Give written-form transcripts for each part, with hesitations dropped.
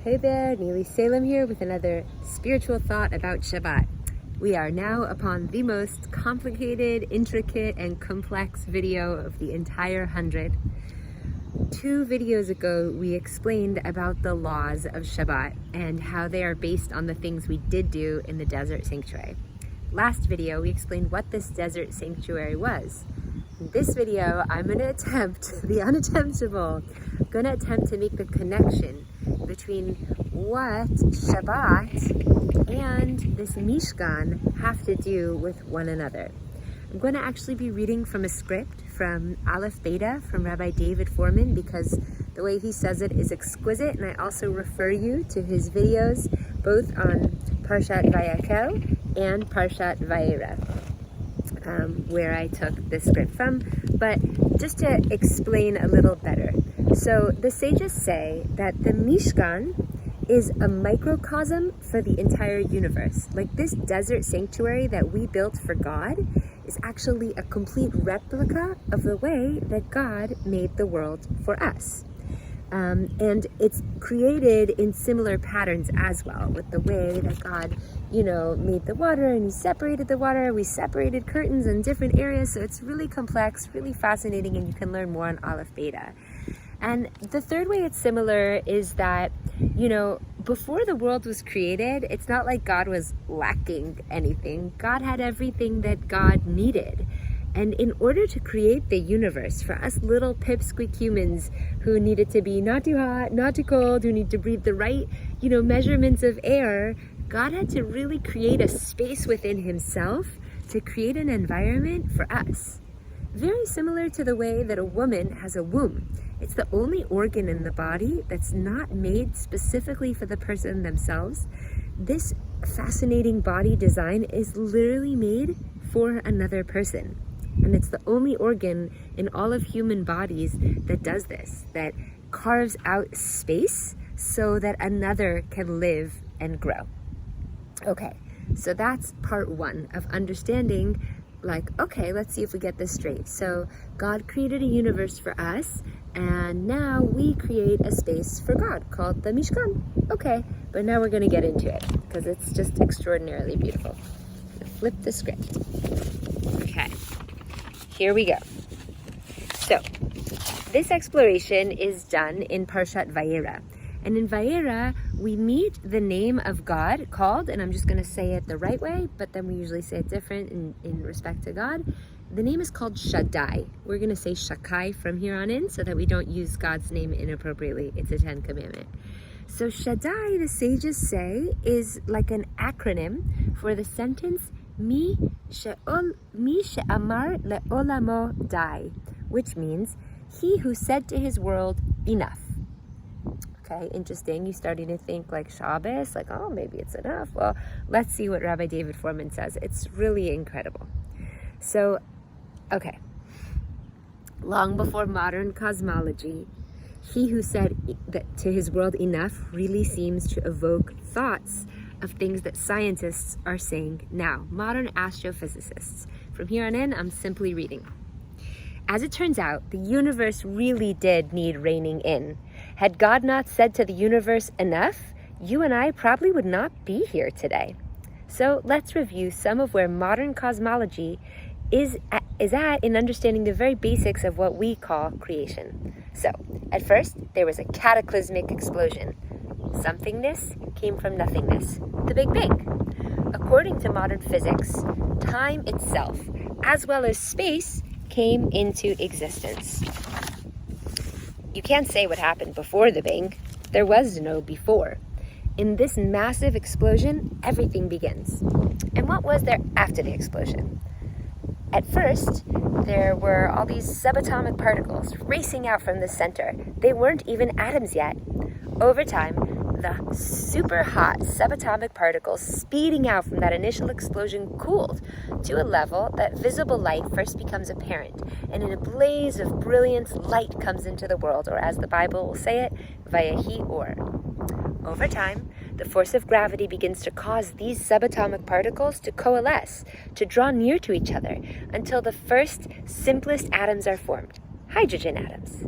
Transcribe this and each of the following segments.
Hey there, Neely Salem here with another spiritual thought about Shabbat. We are now upon the most complicated, intricate, and complex video of the entire 100. 2 videos ago, we explained about the laws of Shabbat and how they are based on the things we did do in the desert sanctuary. Last video, we explained what this desert sanctuary was. In this video, I'm going to attempt the unattemptable. I'm going to attempt to make the connection between what Shabbat and this Mishkan have to do with one another. I'm going to actually be reading from a script from Aleph Beta from Rabbi David Foreman because the way he says it is exquisite, and I also refer you to his videos both on Parshat Vayakel and Parshat Vayera, where I took this script from. But just to explain a little better, so the sages say that the Mishkan is a microcosm for the entire universe. Like this desert sanctuary that we built for God is actually a complete replica of the way that God made the world for us. And it's created in similar patterns as well, with the way that God, made the water, and he separated the water. We separated curtains in different areas. So it's really complex, really fascinating, and you can learn more on Aleph Beta. And the third way it's similar is that, before the world was created, it's not like God was lacking anything. God had everything that God needed. And in order to create the universe, for us little pipsqueak humans who needed to be not too hot, not too cold, who need to breathe the right, measurements of air, God had to really create a space within himself to create an environment for us. Very similar to the way that a woman has a womb. It's the only organ in the body that's not made specifically for the person themselves. This fascinating body design is literally made for another person. And it's the only organ in all of human bodies that does this, that carves out space so that another can live and grow. Okay, so that's part 1 of understanding, okay, let's see if we get this straight. So God created a universe for us, and now we create a space for God called the Mishkan. Okay, but now we're going to get into it because it's just extraordinarily beautiful. Flip the script. Okay, here we go. So this exploration is done in Parshat Vayera. And in Vayera, we meet the name of God called, and I'm just going to say it the right way, but then we usually say it different in respect to God. The name is called Shaddai. We're going to say Shakai from here on in so that we don't use God's name inappropriately. It's a 10th commandment. So Shaddai, the sages say, is like an acronym for the sentence Mi she'amar le'olamo dai, which means he who said to his world, enough. Okay, interesting. You're starting to think like Shabbos, maybe it's enough. Well, let's see what Rabbi David Foreman says. It's really incredible. So, okay. Long before modern cosmology, he who said that to his world enough really seems to evoke thoughts of things that scientists are saying now, modern astrophysicists. From here on in, I'm simply reading. As it turns out, the universe really did need reining in. Had God not said to the universe enough, you and I probably would not be here today. So let's review some of where modern cosmology is at in understanding the very basics of what we call creation. So, at first, there was a cataclysmic explosion. Somethingness came from nothingness, the Big Bang. According to modern physics, time itself, as well as space, came into existence. You can't say what happened before the Bang. There was no before. In this massive explosion, everything begins. And what was there after the explosion? At first, there were all these subatomic particles racing out from the center. They weren't even atoms yet. Over time, the super hot subatomic particles speeding out from that initial explosion cooled to a level that visible light first becomes apparent, and in a blaze of brilliance, light comes into the world, or as the Bible will say it, Vayehi Or. Over time, the force of gravity begins to cause these subatomic particles to coalesce, to draw near to each other, until the first, simplest atoms are formed, hydrogen atoms.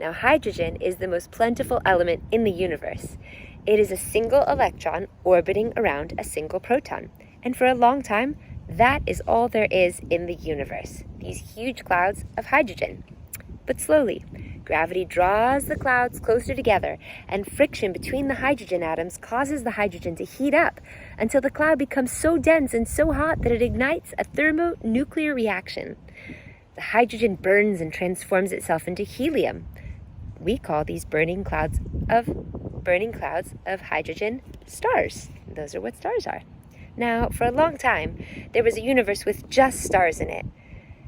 Now, hydrogen is the most plentiful element in the universe. It is a single electron orbiting around a single proton. And for a long time, that is all there is in the universe, these huge clouds of hydrogen. But slowly, gravity draws the clouds closer together, and friction between the hydrogen atoms causes the hydrogen to heat up until the cloud becomes so dense and so hot that it ignites a thermonuclear reaction. The hydrogen burns and transforms itself into helium. We call these burning clouds of hydrogen stars. Those are what stars are. Now, for a long time, there was a universe with just stars in it.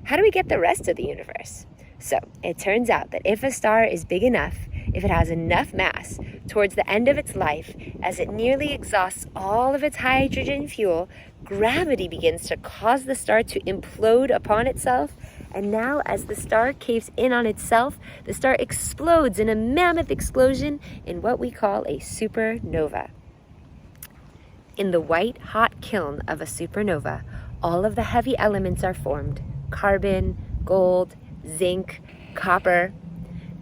How do we get the rest of the universe? So, it turns out that if a star is big enough, if it has enough mass, towards the end of its life, as it nearly exhausts all of its hydrogen fuel, gravity begins to cause the star to implode upon itself. And now, as the star caves in on itself, the star explodes in a mammoth explosion in what we call a supernova. In the white, hot kiln of a supernova, all of the heavy elements are formed: carbon, gold, zinc, copper.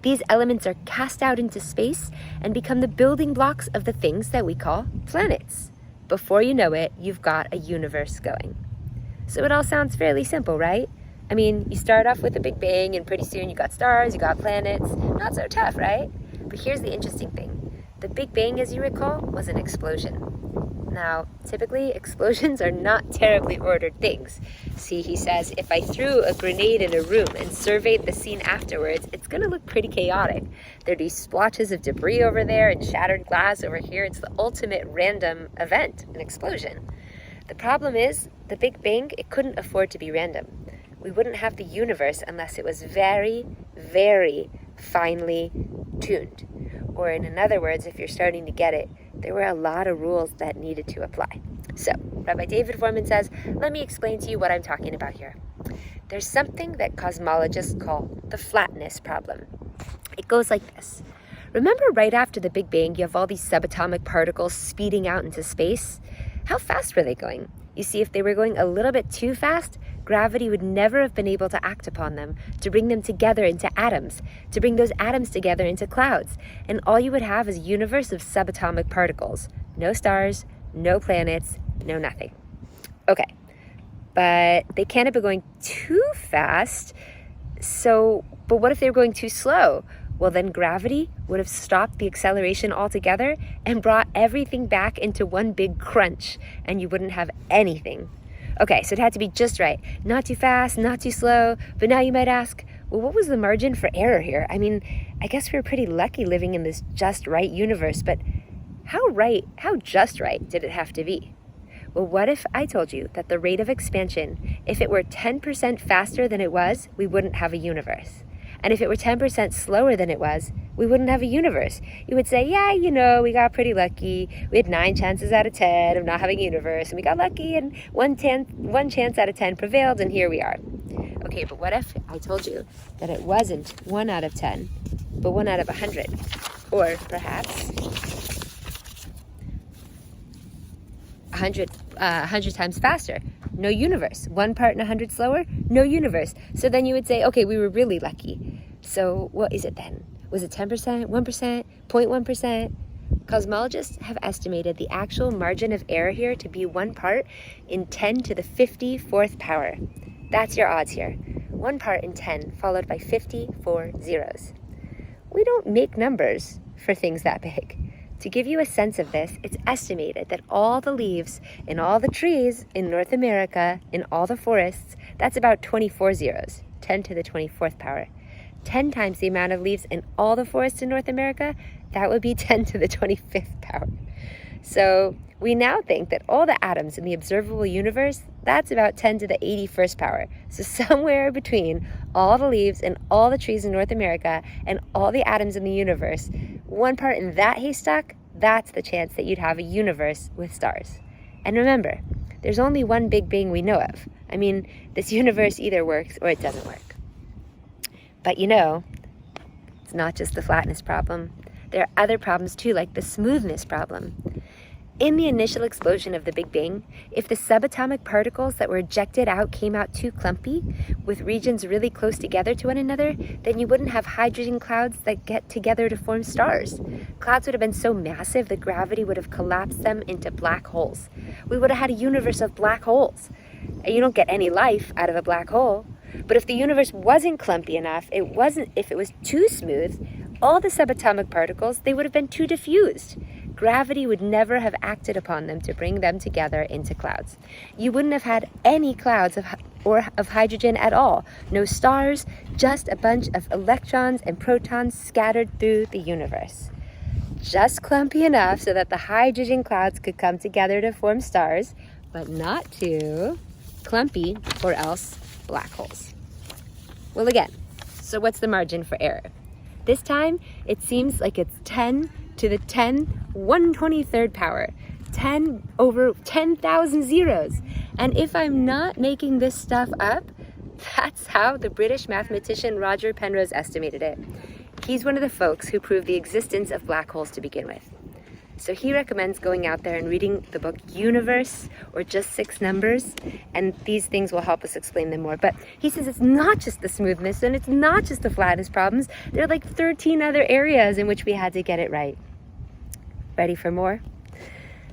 These elements are cast out into space and become the building blocks of the things that we call planets. Before you know it, you've got a universe going. So it all sounds fairly simple, right? I mean, you start off with a Big Bang and pretty soon you got stars, you got planets. Not so tough, right? But here's the interesting thing. The Big Bang, as you recall, was an explosion. Now, typically, explosions are not terribly ordered things. See, he says, if I threw a grenade in a room and surveyed the scene afterwards, it's going to look pretty chaotic. There'd be splotches of debris over there and shattered glass over here. It's the ultimate random event, an explosion. The problem is, the Big Bang, it couldn't afford to be random. We wouldn't have the universe unless it was very, very finely tuned. Or in other words, if you're starting to get it, there were a lot of rules that needed to apply. So, Rabbi David Foreman says, let me explain to you what I'm talking about here. There's something that cosmologists call the flatness problem. It goes like this. Remember right after the Big Bang, you have all these subatomic particles speeding out into space? How fast were they going? You see, if they were going a little bit too fast, gravity would never have been able to act upon them, to bring them together into atoms, to bring those atoms together into clouds. And all you would have is a universe of subatomic particles. No stars, no planets, no nothing. Okay, but they can't have been going too fast. But what if they were going too slow? Well, then gravity would have stopped the acceleration altogether and brought everything back into one big crunch, and you wouldn't have anything. Okay, so it had to be just right. Not too fast, not too slow. But now you might ask, well, what was the margin for error here? I mean, I guess we were pretty lucky living in this just right universe, but how just right did it have to be? Well, what if I told you that the rate of expansion, if it were 10% faster than it was, we wouldn't have a universe? And if it were 10% slower than it was, we wouldn't have a universe. You would say, yeah, we got pretty lucky. We had 9 chances out of 10 of not having a universe, and we got lucky, and one chance out of 10 prevailed, and here we are. Okay, but what if I told you that it wasn't 1 out of 10, but 1 out of 100? Or perhaps 100 times faster. No universe. 1 part in 100 slower, no universe. So then you would say, okay, we were really lucky. So what is it then? Was it 10%, 1%, 0.1%? Cosmologists have estimated the actual margin of error here to be 1 part in 10 to the 54th power. That's your odds here. 1 part in 10 followed by 54 zeros. We don't make numbers for things that big. To give you a sense of this, it's estimated that all the leaves in all the trees in North America, in all the forests, that's about 24 zeros, 10 to the 24th power. 10 times the amount of leaves in all the forests in North America, that would be 10 to the 25th power. So we now think that all the atoms in the observable universe, that's about 10 to the 81st power. So somewhere between all the leaves and all the trees in North America and all the atoms in the universe, 1 part in that haystack, that's the chance that you'd have a universe with stars. And remember, there's only one Big Bang we know of. I mean, this universe either works or it doesn't work. But it's not just the flatness problem. There are other problems too, like the smoothness problem. In the initial explosion of the Big Bang, if the subatomic particles that were ejected out came out too clumpy, with regions really close together to one another, then you wouldn't have hydrogen clouds that get together to form stars. Clouds would have been so massive that gravity would have collapsed them into black holes. We would have had a universe of black holes. And you don't get any life out of a black hole. But if the universe wasn't clumpy enough, if it was too smooth, all the subatomic particles, they would have been too diffused. Gravity would never have acted upon them to bring them together into clouds. You wouldn't have had any clouds of hydrogen at all. No stars, just a bunch of electrons and protons scattered through the universe. Just clumpy enough so that the hydrogen clouds could come together to form stars, but not too clumpy or else black holes. Well, again, so what's the margin for error? This time, it seems like it's 10 to the 123rd power, 10 over 10,000 zeros. And if I'm not making this stuff up, that's how the British mathematician Roger Penrose estimated it. He's one of the folks who proved the existence of black holes to begin with. So he recommends going out there and reading the book Universe, or just 6 numbers, and these things will help us explain them more. But he says it's not just the smoothness and it's not just the flatness problems. There are like 13 other areas in which we had to get it right. Ready for more?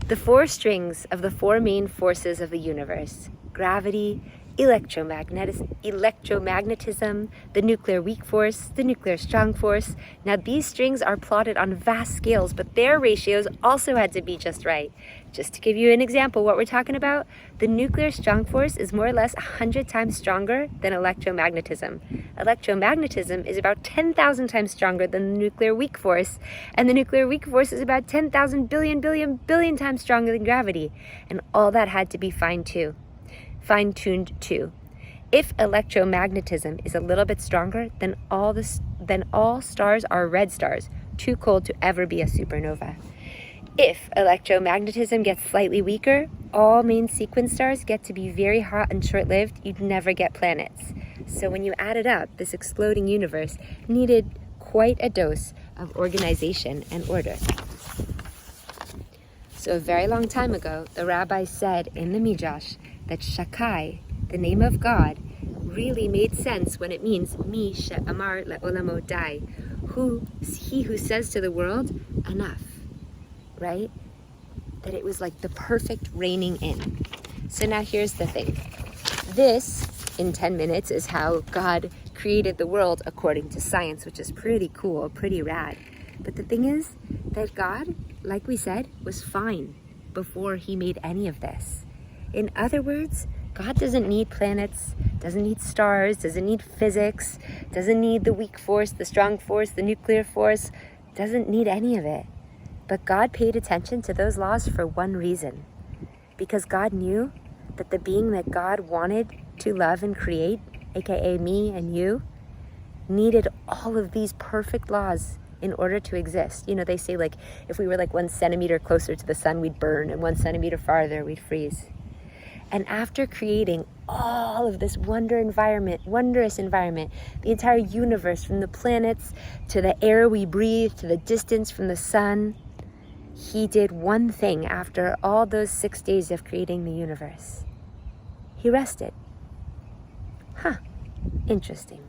The 4 strings of the 4 main forces of the universe: gravity, electromagnetism, the nuclear weak force, the nuclear strong force. Now these strings are plotted on vast scales, but their ratios also had to be just right. Just to give you an example what we're talking about, the nuclear strong force is more or less 100 times stronger than electromagnetism. Electromagnetism is about 10,000 times stronger than the nuclear weak force, and the nuclear weak force is about 10,000 billion times stronger than gravity. And all that had to be fine-tuned too. If electromagnetism is a little bit stronger, then all stars are red stars, too cold to ever be a supernova. If electromagnetism gets slightly weaker, all main sequence stars get to be very hot and short-lived. You'd never get planets. So when you add it up, this exploding universe needed quite a dose of organization and order. So a very long time ago, the rabbis said in the Midrash that Shakai, the name of God, really made sense when it means Mi she'amar le'olamo dai, he who says to the world, enough, right? That it was like the perfect reining in. So now here's the thing. This, in 10 minutes, is how God created the world according to science, which is pretty cool, pretty rad. But the thing is that God, like we said, was fine before he made any of this. In other words, God doesn't need planets, doesn't need stars, doesn't need physics, doesn't need the weak force, the strong force, the nuclear force, doesn't need any of it. But God paid attention to those laws for one reason. Because God knew that the being that God wanted to love and create, aka me and you, needed all of these perfect laws in order to exist. You know, they say like, if we were like 1 centimeter closer to the sun, we'd burn, and 1 centimeter farther, we'd freeze. And after creating all of this wondrous environment, the entire universe, from the planets to the air we breathe to the distance from the sun, he did one thing after all those 6 days of creating the universe. He rested. Interesting.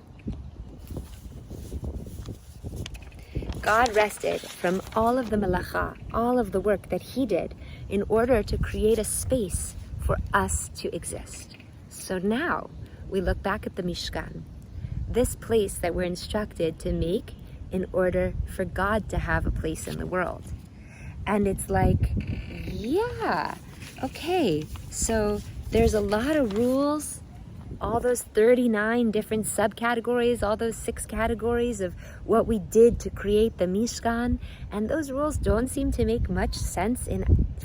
God rested from all of the malacha, all of the work that he did in order to create a space for us to exist. So now we look back at the Mishkan, this place that we're instructed to make in order for God to have a place in the world. And it's like, yeah, okay, so there's a lot of rules, all those 39 different subcategories, all those 6 categories of what we did to create the Mishkan, and those rules don't seem to make much sense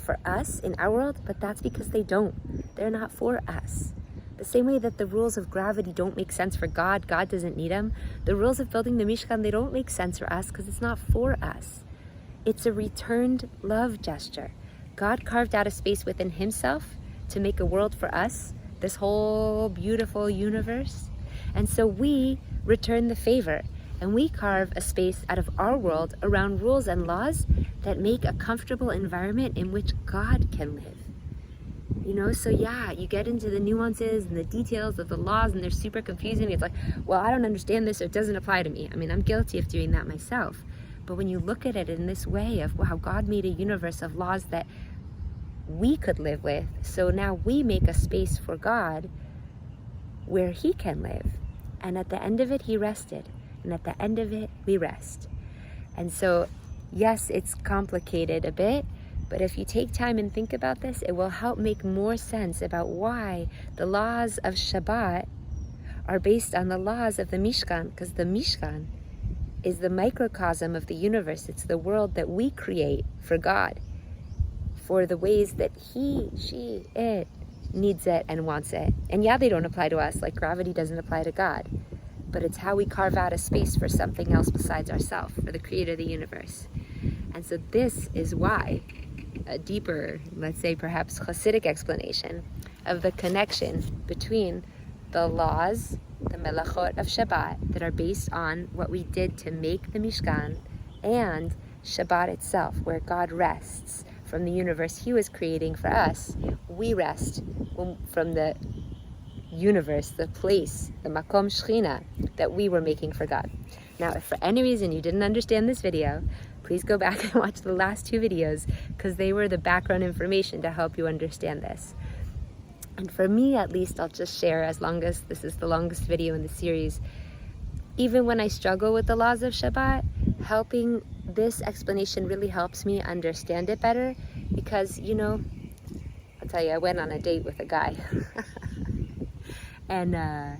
for us in our world, but that's because they don't. They're not for us. The same way that the rules of gravity don't make sense for God, God doesn't need them. The rules of building the Mishkan, they don't make sense for us because it's not for us. It's a returned love gesture. God carved out a space within himself to make a world for us, this whole beautiful universe. And so we return the favor. and we carve a space out of our world around rules and laws that make a comfortable environment in which God can live. You know, so yeah, you get into the nuances and the details of the laws and they're super confusing. It's like, well, I don't understand this, so it doesn't apply to me. I mean, I'm guilty of doing that myself. But when you look at it in this way of, wow, God made a universe of laws that we could live with, so now we make a space for God where he can live. And at the end of it, he rested. And at the end of it, we rest. And so, yes, it's complicated a bit, but if you take time and think about this, it will help make more sense about why the laws of Shabbat are based on the laws of the Mishkan, because the Mishkan is the microcosm of the universe. It's the world that we create for God, for the ways that he, she, it needs it and wants it. And yeah, they don't apply to us, like gravity doesn't apply to God, but it's how we carve out a space for something else besides ourselves, for the creator of the universe. And so this is why a deeper, let's say perhaps Hasidic explanation of the connection between the laws, the melachot of Shabbat that are based on what we did to make the Mishkan, and Shabbat itself, where God rests from the universe he was creating for us. We rest from the universe, the place, the makom shechina that we were making for God. Now, if for any reason you didn't understand this video, please go back and watch the last two videos, because they were the background information to help you understand this. And for me, at least, I'll just share, as long as this is the longest video in the series, even when I struggle with the laws of Shabbat, helping this explanation really helps me understand it better, because, you know, I'll tell you, I went on a date with a guy and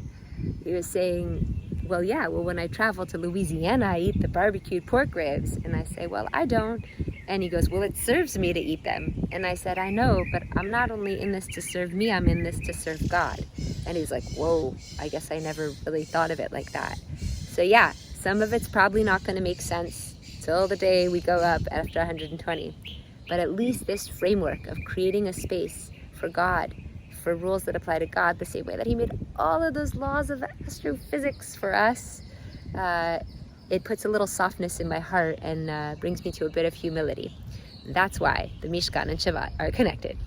he was saying, well, yeah, well, when I travel to Louisiana, I eat the barbecued pork ribs. And I say, well, I don't. And he goes, well, it serves me to eat them. And I said, I know, but I'm not only in this to serve me, I'm in this to serve God. And he's like, whoa, I guess I never really thought of it like that. So yeah, some of it's probably not going to make sense till the day we go up after 120. But at least this framework of creating a space for God, for rules that apply to God, the same way that he made all of those laws of astrophysics for us, it puts a little softness in my heart and brings me to a bit of humility. That's why the Mishkan and Shabbat are connected.